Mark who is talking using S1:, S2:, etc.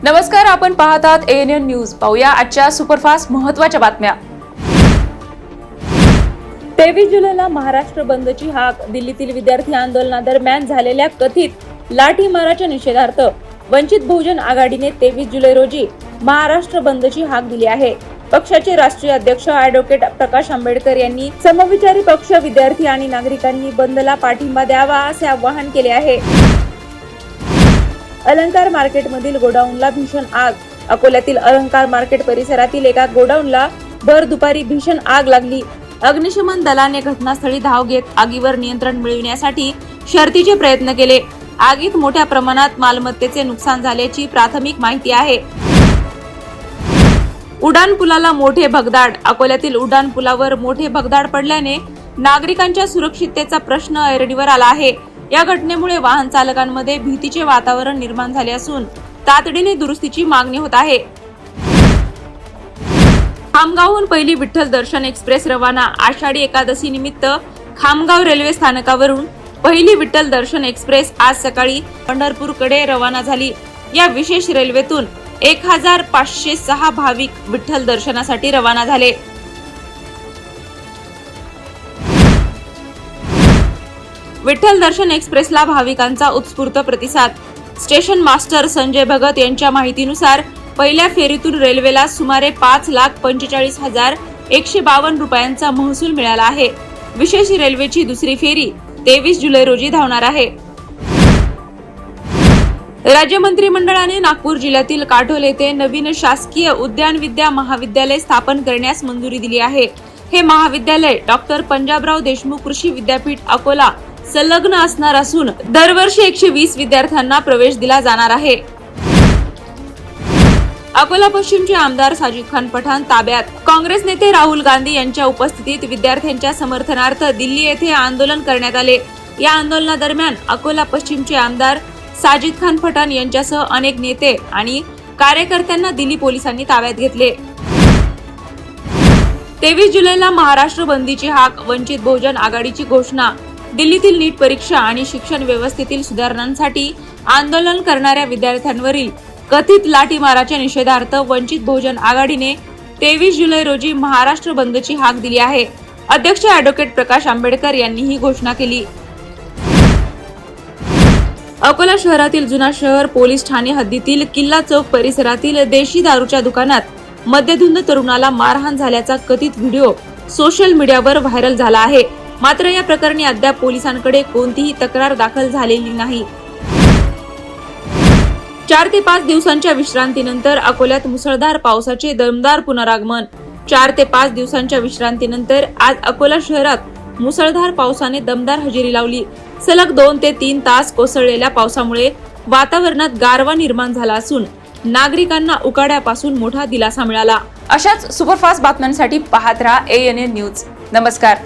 S1: नमस्कार, आपण पाहतात ANN न्यूज। पाहूया आजच्या सुपरफास्ट महत्त्वाच्या बातम्या। 23 जुलैला महाराष्ट्र बंदची हाक। दिल्लीतील विद्यार्थी आंदोलनादरम्यान झालेल्या कथित लाठीमाराच्या निषेधार्थ वंचित बहुजन आघाडीने 23 जुलै रोजी महाराष्ट्र बंदची हाक दिली आहे। पक्षाचे राष्ट्रीय अध्यक्ष ॲडव्होकेट प्रकाश आंबेडकर यांनी समविचारी पक्ष, विद्यार्थी आणि नागरिकांनी बंदला पाठिंबा द्यावा असे आवाहन केले आहे। अलंकार मार्केटमधील गोडाऊनला भीषण आग। अकोल्यातील अलंकार मार्केट परिसरातील एका गोडाऊनला भर दुपारी भीषण आग लागली। अग्निशमन दलाने घटनास्थळी धाव घेत आगीवर नियंत्रण मिळविण्यासाठी शर्थीचे प्रयत्न केले। आगीत मोठ्या प्रमाणात मालमत्तेचे नुकसान झाल्याची प्राथमिक माहिती आहे। उड्डाण पुलाला मोठे भगदाड। अकोल्यातील उड्डाण पुलावर मोठे भगदाड पडल्याने नागरिकांच्या सुरक्षिततेचा प्रश्न ऐरणीवर आला आहे। या घटनेमुळे वाहन चालकांमध्ये भीतीचे वातावरण निर्माण झाले असून तातडीने दुरुस्तीची मागणी होत आहे। खामगावहून पहिली विठ्ठल दर्शन एक्सप्रेस रवाना। आषाढी एकादशी निमित्त खामगाव रेल्वे स्थानकावरून पहिली विठ्ठल दर्शन एक्सप्रेस आज सकाळी पंढरपूरकडे रवाना झाली। या विशेष रेल्वेतून 1506 भाविक विठ्ठल दर्शनासाठी रवाना झाले। विठ्ठल दर्शन एक्सप्रेसला भाविकांचा उत्स्फूर्त प्रतिसाद। स्टेशन मास्टर संजय भगत यांच्या माहितीनुसार पहिल्या फेरीतून रेल्वेला सुमारे 5,45,152 रुपयांचा महसूल मिळाला आहे। विशेष रेल्वेची दुसरी फेरी 23 जुलै रोजी धावणार आहे। राज्य मंत्रिमंडळाने नागपूर जिल्ह्यातील काटोल येथे नवीन शासकीय उद्यान विद्या महाविद्यालय स्थापन करण्यास मंजुरी दिली आहे। हे महाविद्यालय डॉक्टर पंजाबराव देशमुख कृषी विद्यापीठ अकोला संलग्न असणार असून दरवर्षी 120 विद्यार्थ्यांना प्रवेश दिला जाणार आहे। अकोला पश्चिमचे आमदार साजिद खान पठाण ताब्यात। काँग्रेस नेते राहुल गांधी यांच्या उपस्थितीत विद्यार्थ्यांच्या समर्थनार्थ दिल्ली येथे आंदोलन करण्यात आले। या आंदोलनादरम्यान अकोला पश्चिमचे आमदार साजिद खान पठाण यांच्यासह अनेक नेते आणि कार्यकर्त्यांना दिल्ली पोलिसांनी ताब्यात घेतले। 23 जुलैला महाराष्ट्र बंदीची हाक। वंचित बहुजन आघाडीची घोषणा। दिल्लीतील नीट परीक्षा आणि शिक्षण व्यवस्थेतील सुधारणांसाठी आंदोलन करणाऱ्या विद्यार्थ्यांवरील कथित लाठीमाराच्या निषेधार्थ वंचित बहुजन आघाडीने 23 जुलै रोजी महाराष्ट्र बंदची हाक दिली आहे। अध्यक्ष ॲडव्होकेट प्रकाश आंबेडकर यांनी ही घोषणा केली। अकोला शहरातील जुना शहर पोलीस ठाणे हद्दीतील किल्ला चौक परिसरातील देशी दारूच्या दुकानात मद्यधुंद तरुणाला मारहाण झाल्याचा कथित व्हिडिओ सोशल मीडियावर व्हायरल झाला आहे। मात्र या प्रकरणी अद्याप पोलिसांकडे कोणतीही तक्रार दाखल झालेली नाही। 4 ते 5 दिवसांच्या विश्रांतीनंतर अकोल्यात मुसळधार पावसाचे दमदार पुनरागमन। 4 ते 5 दिवसांच्या विश्रांतीनंतर आज अकोला शहरात मुसळधार पावसाने दमदार हजेरी लावली। सलग 2 ते 3 तास कोसळलेल्या पावसामुळे वातावरणात गारवा निर्माण झाला असून नागरिकांना उकाड्यापासून मोठा दिलासा मिळाला। अशाच सुपरफास्ट बातम्यांसाठी पाहत रहा ANN न्यूज। नमस्कार।